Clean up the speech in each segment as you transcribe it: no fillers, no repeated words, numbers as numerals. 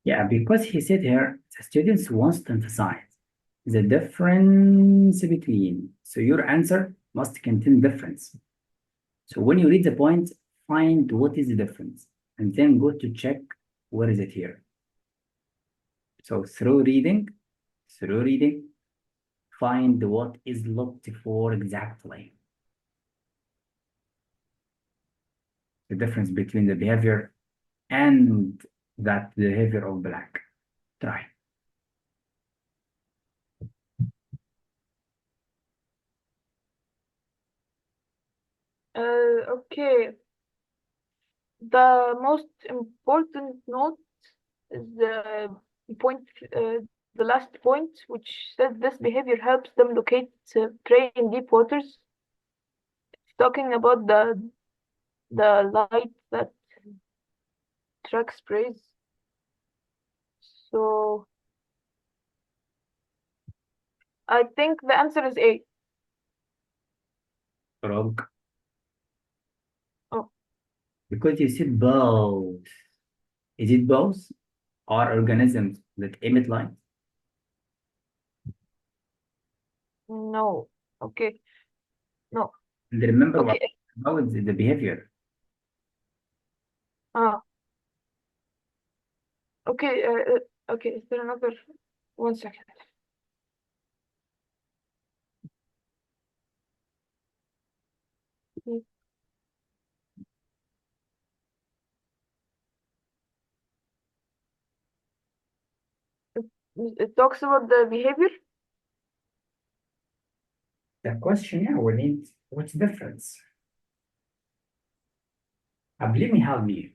Yeah, because he said here, the students wants to emphasize the difference between. So your answer must contain difference. So when you read the point, find what is the difference, and then go to check where is it here. So through reading, find what is looked for exactly. The difference between the behavior and that behavior of black. Try. Okay. The most important note is point, the last point, which says this behavior helps them locate prey in deep waters. It's talking about the light that tracks prey. So I think the answer is A. Wrong. Oh, Because you said both. Is it both? Are organisms that emit light? no. Okay. No. And remember what Okay. about the behavior. Ah. Okay. Okay. Is there another? 1 second. Mm, It talks about the behavior. The question, yeah, we need what's the difference? Let me help you.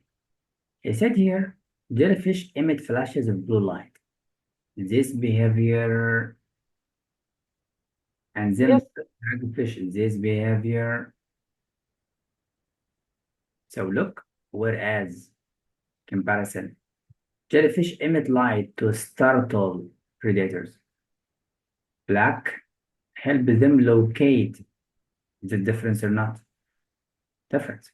He said here, jellyfish emit flashes of blue light. This behavior, and then Yes. dragonfish, this behavior. So look, whereas comparison, jellyfish emit light to startle predators. Black help them locate the difference or not. Difference.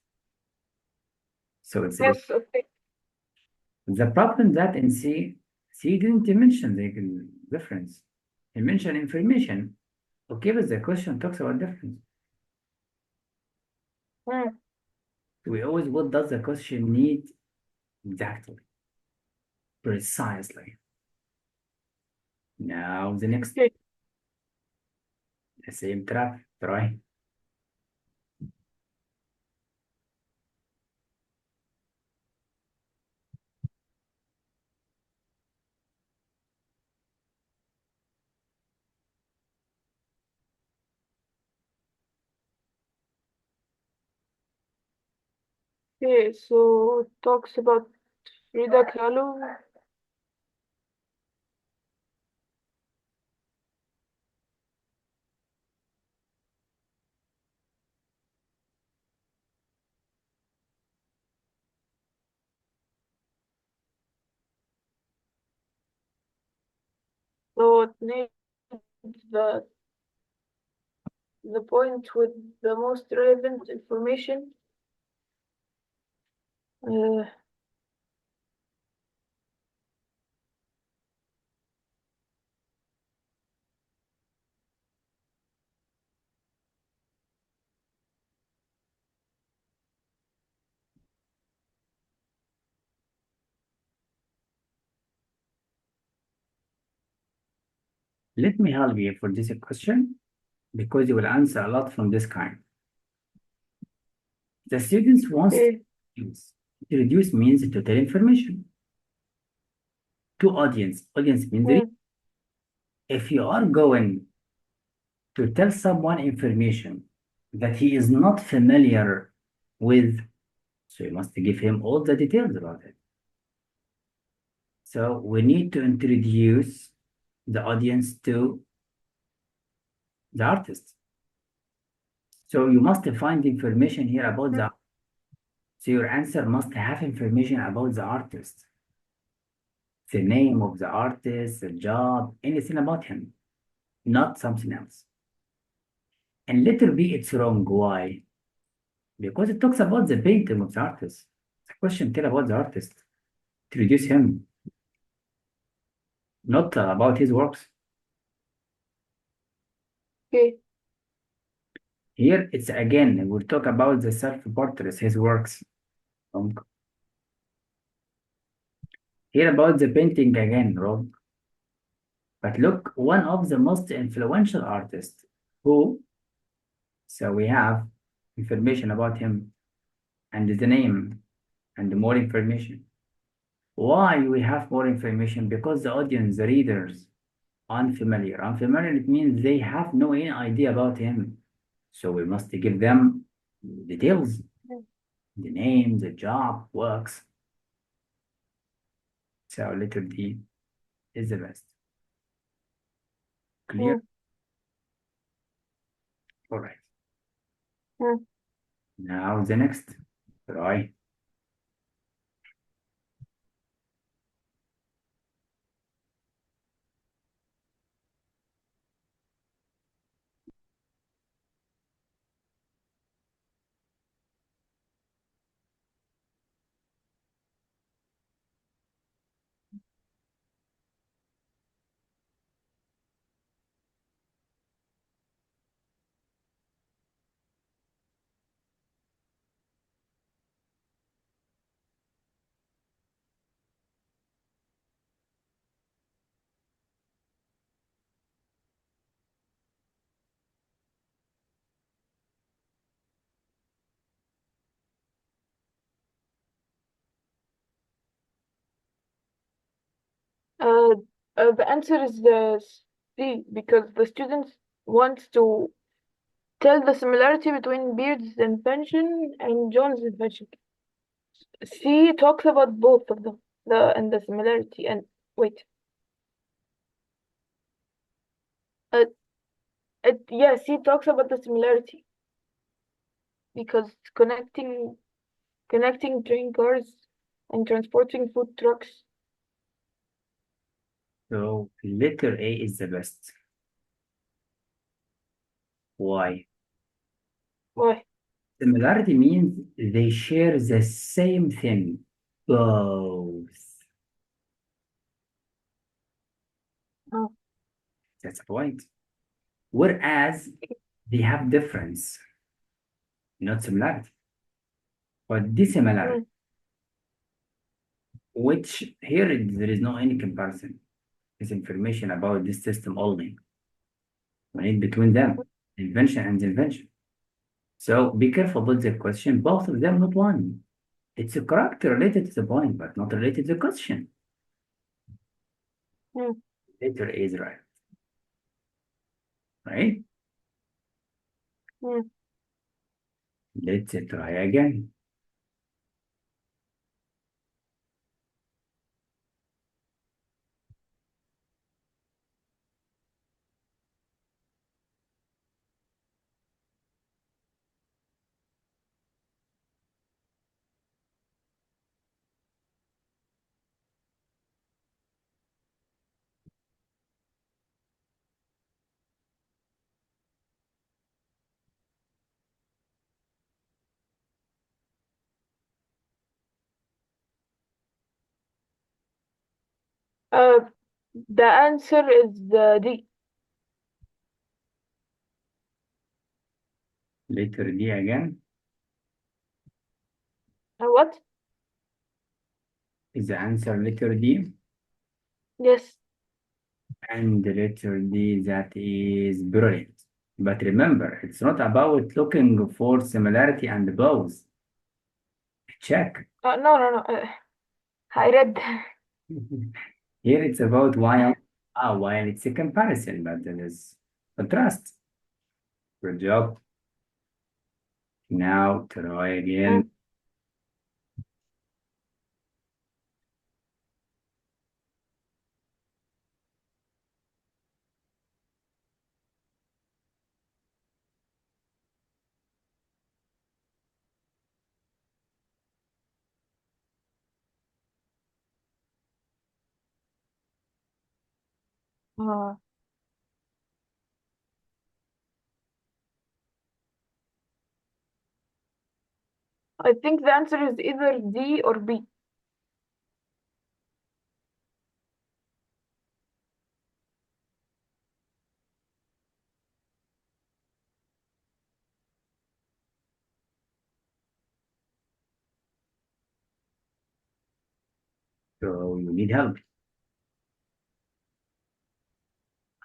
So it's a Yes. Okay. the problem that in C didn't mention the difference. He mentioned information. Okay, but the question talks about difference. Mm. We always, what does the question need exactly, precisely? Now the next, Okay. the same trap. Try. Okay. So it talks about Frida Kahlo. So it needs the the point with the most relevant information. Uh, Let me help you for this question because you will answer a lot from this kind. The students wants to okay. reduce means to tell information to audience. Audience means Mm. if you are going to tell someone information that he is not familiar with, so you must give him all the details about it. So we need to introduce the audience to the artist. So you must find information here about Mm. the, so your answer must have information about the artist, the name of the artist, the job, anything about him, not something else. And letter B, it's wrong. Why? Because it talks about the painting of the artist. The question tell about the artist. Introduce him. not about his works. Okay. Here it's again, we'll talk about the self-portraits, his works. Wrong. Here about the painting again, wrong. But look, one of the most influential artists who, so we have information about him and the name and more information. Why we have more information? Because the audience, the readers, unfamiliar. Unfamiliar, it means they have no any idea about him. So we must give them details, the name, the job, works. So letter D is the best. Clear? Mm. All right. Mm. Now the next. Right. Uh, the answer is the C, because the students want to tell the similarity between Beard's invention and John's invention. C talks about both of them, the similarity. And wait, uh, yeah, C talks about the similarity because connecting train cars and transporting food trucks. So letter A is the best. Why? Why? Similarity means they share the same thing. Both. Oh. That's the point. Whereas they have difference, not similarity, but dissimilarity, Mm. which here there is no any comparison. It's information about this system only. We need between them, invention and invention. So be careful with the question. Both of them, not one. It's a character related to the point, but not related to the question. Mm. Letter A is right. Right? Mm. Let's try again. Uh, the answer is the D. Letter D again What? is the answer. Letter D. Yes. And the letter D, that is brilliant. But remember, it's not about looking for similarity and both. Check. No, no, no. I read. Here it's about while it's a comparison, but there is contrast. Good job. Now try again. Mm. Uh, I think the answer is either D or B. So you need help.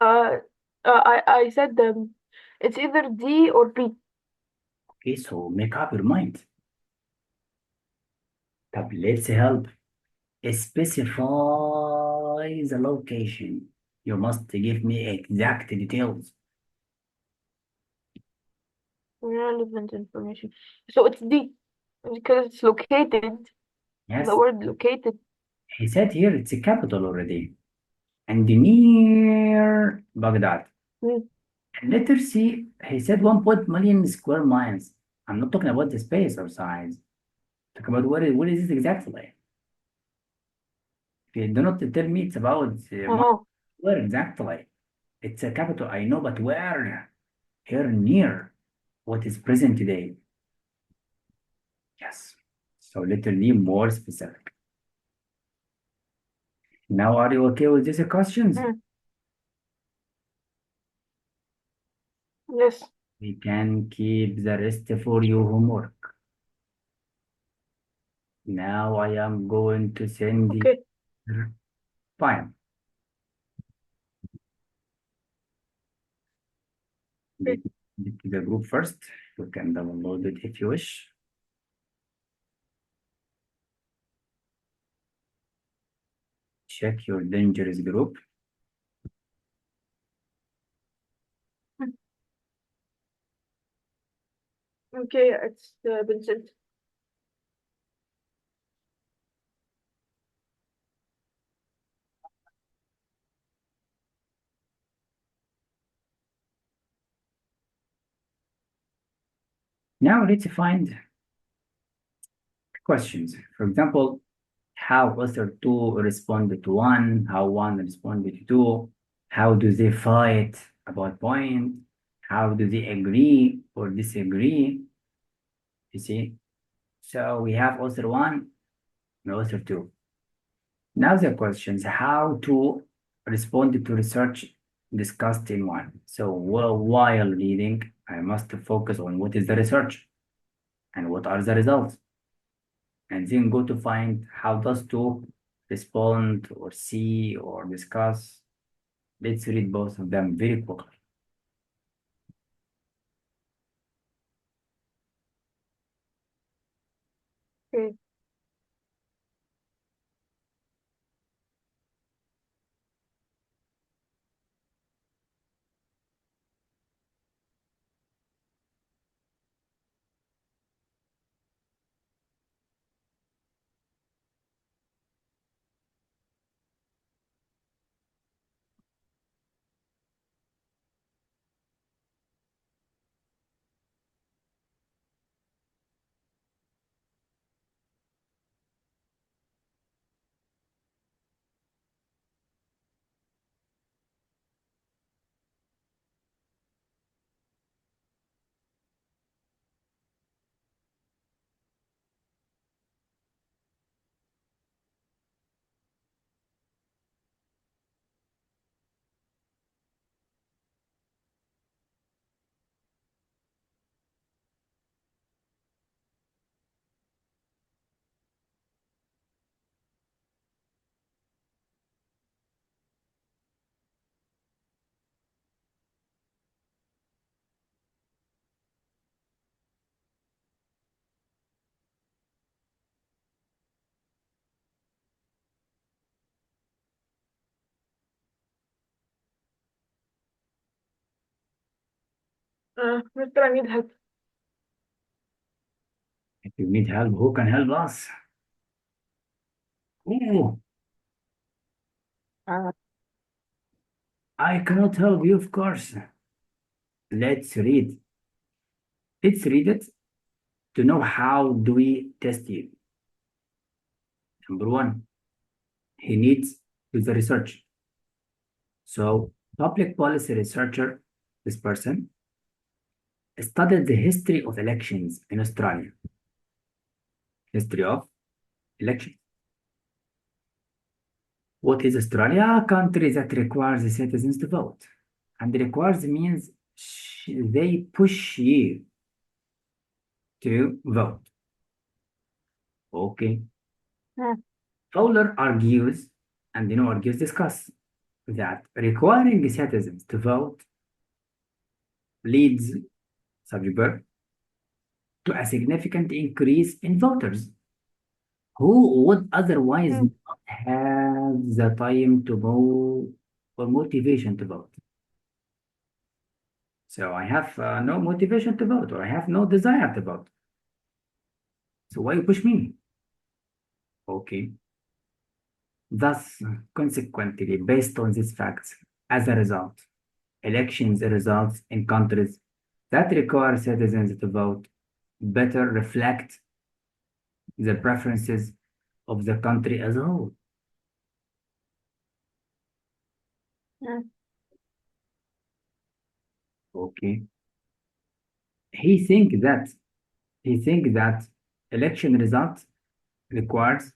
I said it's either D or B. Okay, so make up your mind. طب let's help. Specify the location. You must give me exact details. Relevant information. So it's D because it's located. The Yes, word located. he said here it's a capital already. And near Baghdad. Mm. Letter C, he said 1 million square miles. I'm not talking about the space or size. Talk about what is it exactly. Okay, do not tell me it's about Oh, where exactly. It's a capital, I know, but where? Here near what is present today. Yes. So literally more specific. Now, are you okay with these questions? mm. Yes. We can keep the rest for your homework. Now I am going to send the Okay. file. Let Okay. me to the group first. You can download it if you wish. Check your dangerous group. Mm. Okay, it's been sent. Now let's find questions. For example, how author 2 responded to 1, how 1 responded to 2, how do they fight about point, how do they agree or disagree, you see? So we have author 1 and author 2. Now the questions, how to respond to research discussed in 1. So while reading, I must focus on what is the research and what are the results, and then go to find how does to respond or see or discuss. Let's read both of them very quickly. Okay. Mister, I need help. If you need help, who can help us? Oh, Uh, I cannot help you, of course. Let's read. Let's read it to know how do we test you. Number one, he needs to the research. So, public policy researcher, this person, studied the history of elections in Australia. History of elections. What is Australia? A country that requires the citizens to vote. And requires means they push you to vote. Okay. mm. Fowler argues, and argues discuss that requiring citizens to vote leads subject verb to a significant increase in voters who would otherwise Mm. not have the time to vote or motivation to vote. So I have no motivation to vote, or I have no desire to vote. So why you push me? Okay. Thus, consequently, based on these facts, as a result, elections results in countries that require citizens to vote better reflect the preferences of the country as a whole. Mm. Okay. He think that he think that election results requires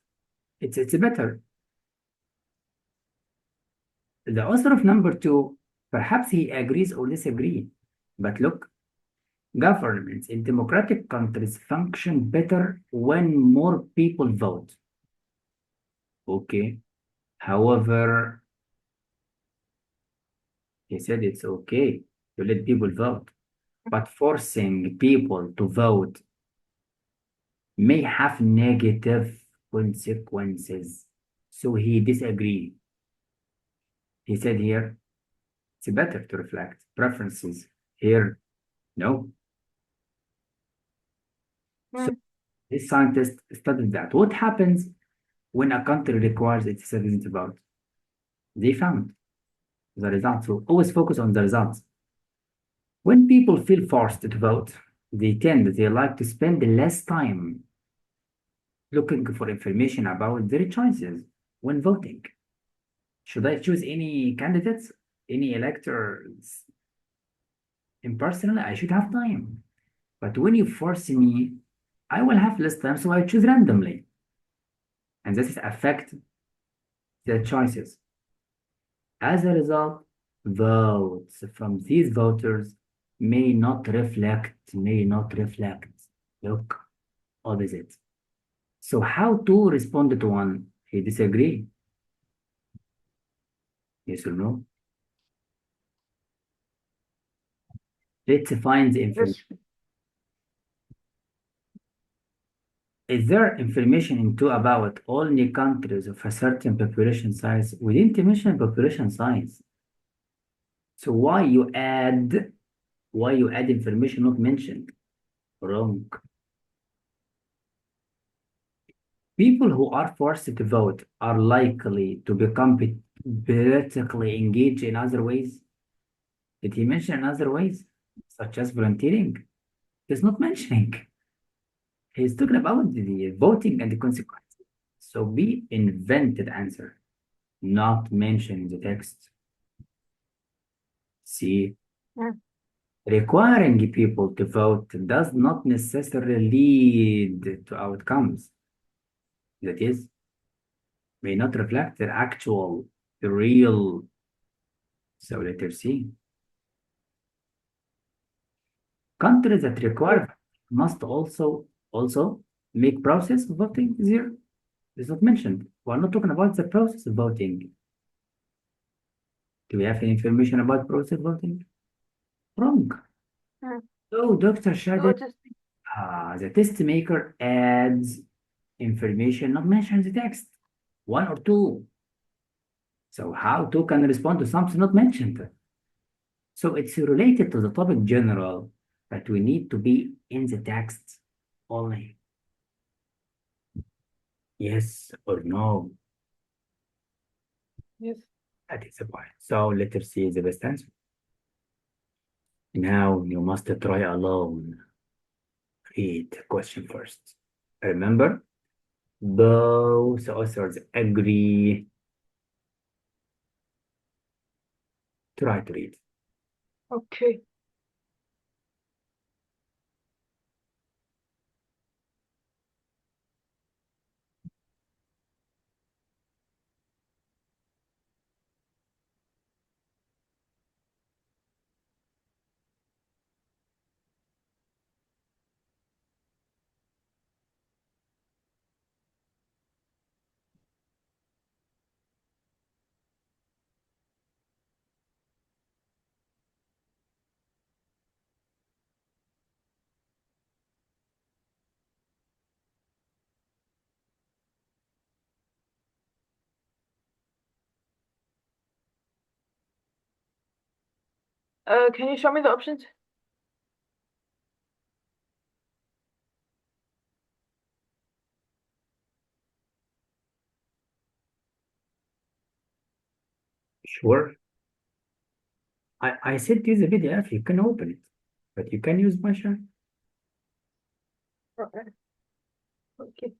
it's better. The author of number two, perhaps he agrees or disagrees. But look, governments in democratic countries function better when more people vote. Okay. However, he said it's okay to let people vote, but forcing people to vote may have negative consequences. So he disagreed. He said here, it's better to reflect preferences. Here, no. So Mm. this scientist studied that. What happens when a country requires its citizens to vote? They found the results. So always focus on the results. When people feel forced to vote, they like to spend less time looking for information about their choices when voting. Should I choose any candidates, any electors impersonally? I should have time. But when you force me, I will have less time, so I choose randomly. And this affect their choices. As a result, votes from these voters may not reflect. Look, opposite. So how to respond to one? He disagree. Yes or no? Let's find the information. Yes. Is there information into about only countries of a certain population size? We didn't mention population size. So why you add information not mentioned? Wrong. People who are forced to vote are likely to become politically engaged in other ways. Did he mention other ways, such as volunteering? He's not mentioning. He's talking about the voting and the consequences. So be invented answer, not mentioned in the text. See, Mm. requiring people to vote does not necessarily lead to outcomes. That is, may not reflect the real. So letter C. Countries that Yes. require must also make process of voting easier. It's not mentioned. We're not talking about the process of voting. Do we have any information about process voting? Wrong. Mm. So Dr. So Shadid, it is. the test maker adds information not mentioned in the text. One or two. So how to can respond to something not mentioned? So it's related to the topic general, but we need to be in the text only. Yes or no? Yes. That is the point. So letter C is the best answer. Now you must try alone. Read the question first. Remember, both authors agree. Try to read. Okay. Can you show me the options? Sure. I sent you the PDF. You can open it, but you can use my share. Okay. Okay.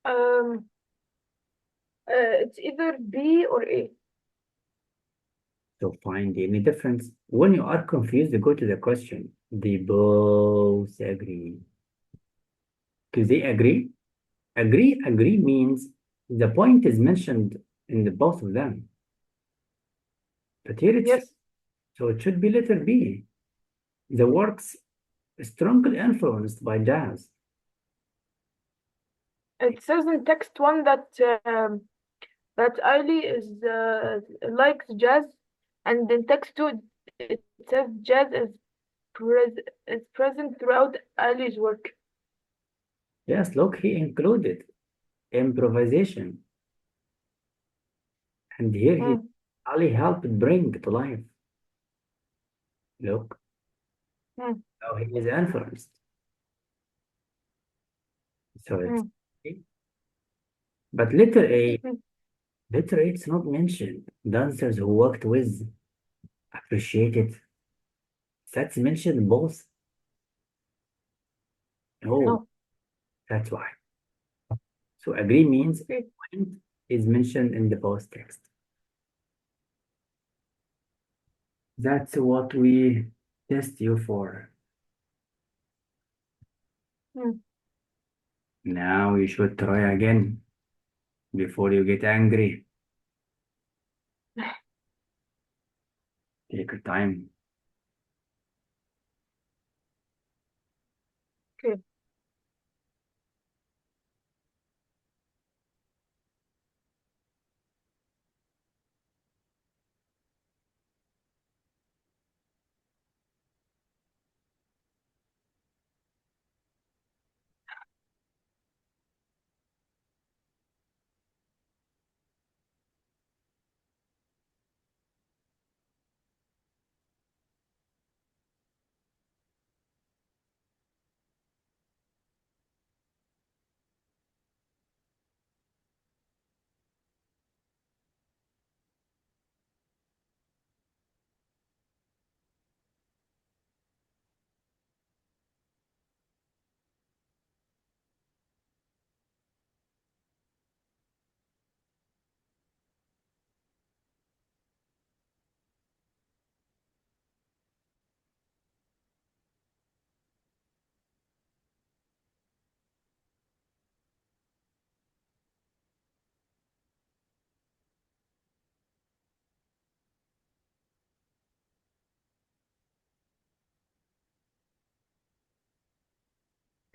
Um, it's either B or A. So find any difference. When you are confused, go to the question. They both agree. Do they agree? Agree means the point is mentioned in the both of them. But here it's Yes. so it should be letter B. The works strongly influenced by jazz. It says in text one that that Eiley is likes jazz, and in text two it says jazz is present throughout Eiley's work. Yes, look, he included improvisation. And here he Mm, Ali helped bring to life. Look, mm, how he is influenced. So it's mm, but mm. letter A it's not mentioned. Dancers who worked with appreciate it. That's mentioned both. Oh, No. that's why. So agree means Okay. point is mentioned in the post text. That's what we test you for. Mm. Now you should try again before you get angry. Take your time. Okay.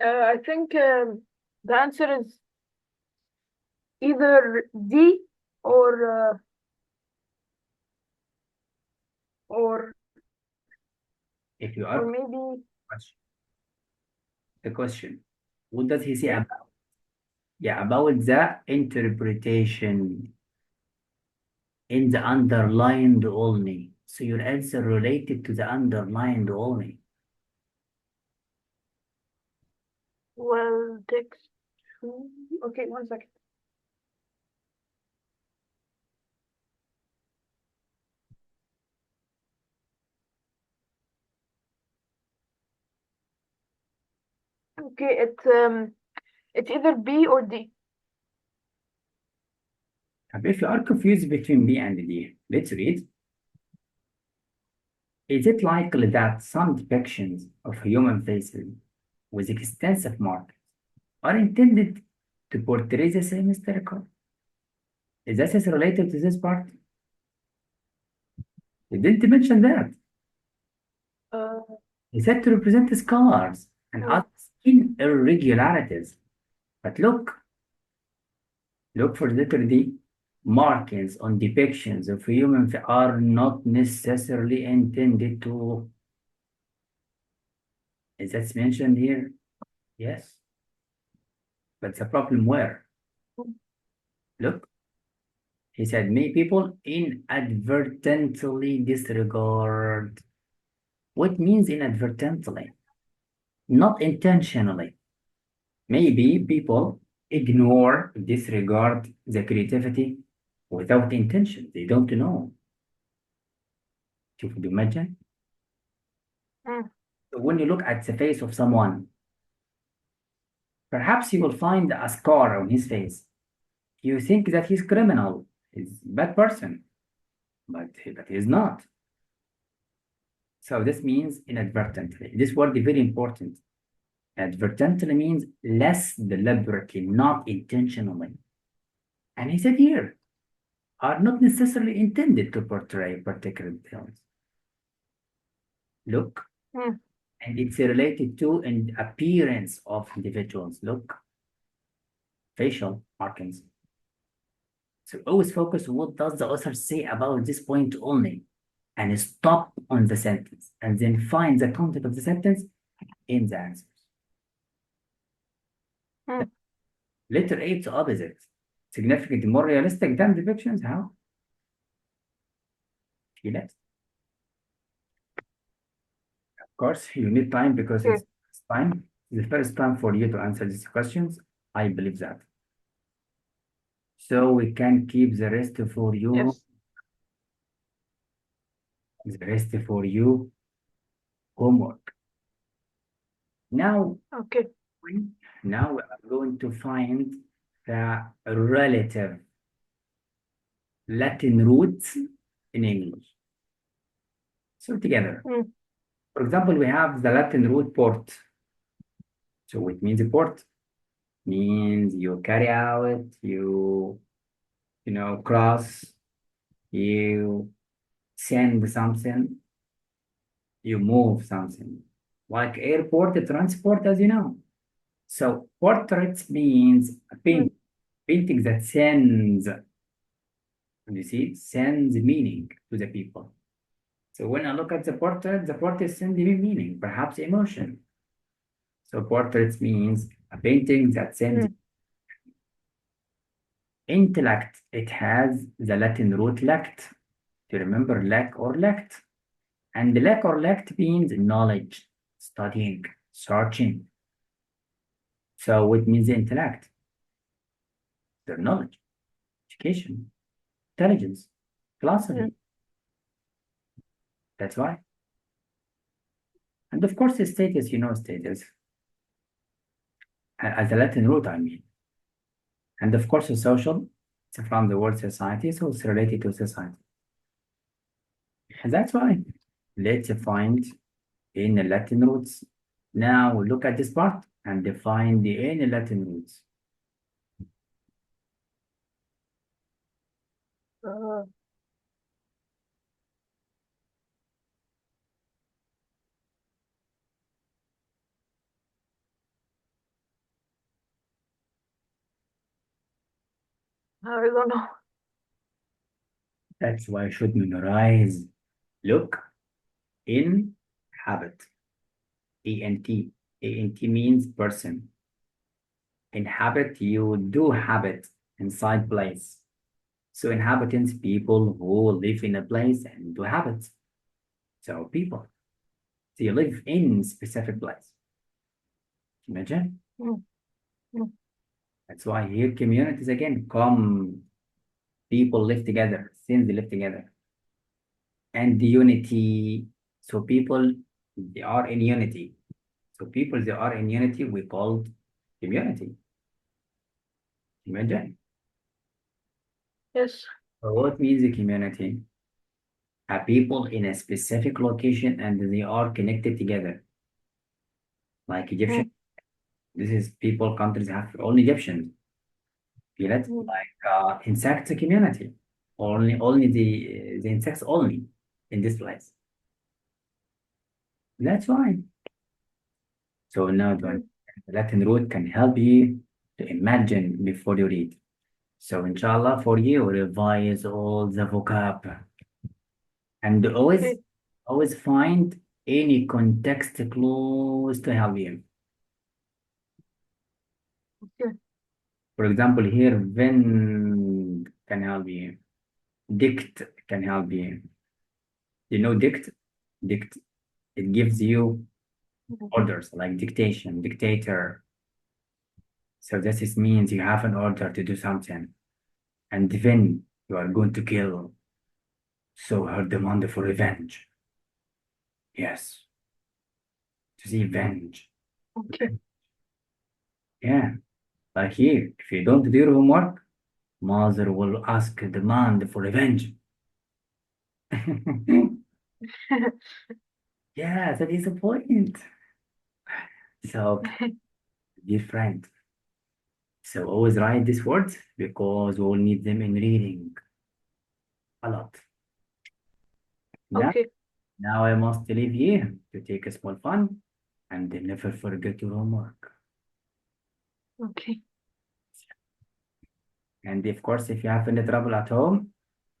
I think the answer is either D or or If you or are maybe the question, what does he say yeah. about? Yeah, about the interpretation in the underlined only. So your answer related to the underlined only. Well, text two. Okay, 1 second. Okay, it's either B or D. If you are confused between B and D, let's read. Is it likely that some depictions of human faces with extensive markings are intended to portray the same historical? Is this related to this part? He didn't mention that. Uh, He said to represent scars and mm, other skin irregularities. But look, Look for letter D. Markings on depictions of humans are not necessarily intended to. Is that mentioned here? Yes. But the problem where? Look, he said many people inadvertently disregard. What means inadvertently? Not intentionally. Maybe people ignore, disregard the creativity without intention. They don't know. Could you imagine? Mm. When you look at the face of someone, perhaps you will find a scar on his face. You think that he's criminal, he's a bad person, but he's not. So this means inadvertently. This word is very important. Inadvertently means less deliberately, not intentionally. And he said here, are not necessarily intended to portray particular details. Look, Mm. and it's related to an appearance of individuals. Look, facial markings. So always focus on what does the author say about this point only, and stop on the sentence, and then find the content of the sentence in the answers. Mm. Letter A to opposite. Significantly more realistic than depictions. How? Feel it? Of course, you need time because Okay. it's time. The first time for you to answer these questions. I believe that. So we can keep the rest for you. Yes. The rest for you homework. Now, Okay. now we are going to find the relative Latin roots in English. So together, Mm. for example, we have the Latin root port. So it means port means you carry out, cross, you send something, you move something. Like airport transport, as you know. So portraits means a Mm. painting that sends, you see, sends meaning to the people. So when I look at the portrait sends me meaning, perhaps emotion. So portraits means a painting that sends Mm. intellect. It has the Latin root lect. Do you remember lack or lect? And lack or lect means knowledge, studying, searching. So it means intellect, their knowledge, education, intelligence, Mm. philosophy. That's why. And of course, the status, status, as a Latin root, I mean. And of course, the social, it's from the word society, so it's related to society. And that's why. Let's find in the Latin roots. Now look at this part and define the in Latin roots. Uh, I don't know. That's why I should memorize. Look, in habit. A-N-T. A-N-T means person. Inhabit, you do habit inside place. So inhabitants, people who live in a place and do habits. So people, they live in specific place. Imagine. Mm. Mm. That's why here communities again come, people live together, since they live together. And the unity. So people, they are in unity. So people, they are in unity, we called community. Imagine. Yes. So what means a community? A people in a specific location and they are connected together. Like Egyptian, Mm. this is people, countries have only Egyptians. Feel it? Mm. Like insect community. Only the insects only in this place. That's why. So now to Mm. understand the Latin root can help you to imagine before you read. So inshallah for you, revise all the vocab and Okay. always find any context clues to help you. Okay. For example, here, when can help you. Dict can help you. You know dict? Dict. It gives you orders like dictation, dictator. So this is means you have an order to do something, and then you are going to kill. So her demand for revenge. Yes, to see revenge. Okay. Yeah, like here, if you don't do your homework, mother will ask a demand for revenge. Yeah, that is the point. So, dear friend, so always write these words because we will need them in reading a lot. Now, Okay. now I must leave you to take a small fun and never forget your homework. Okay. And of course, if you have any trouble at home,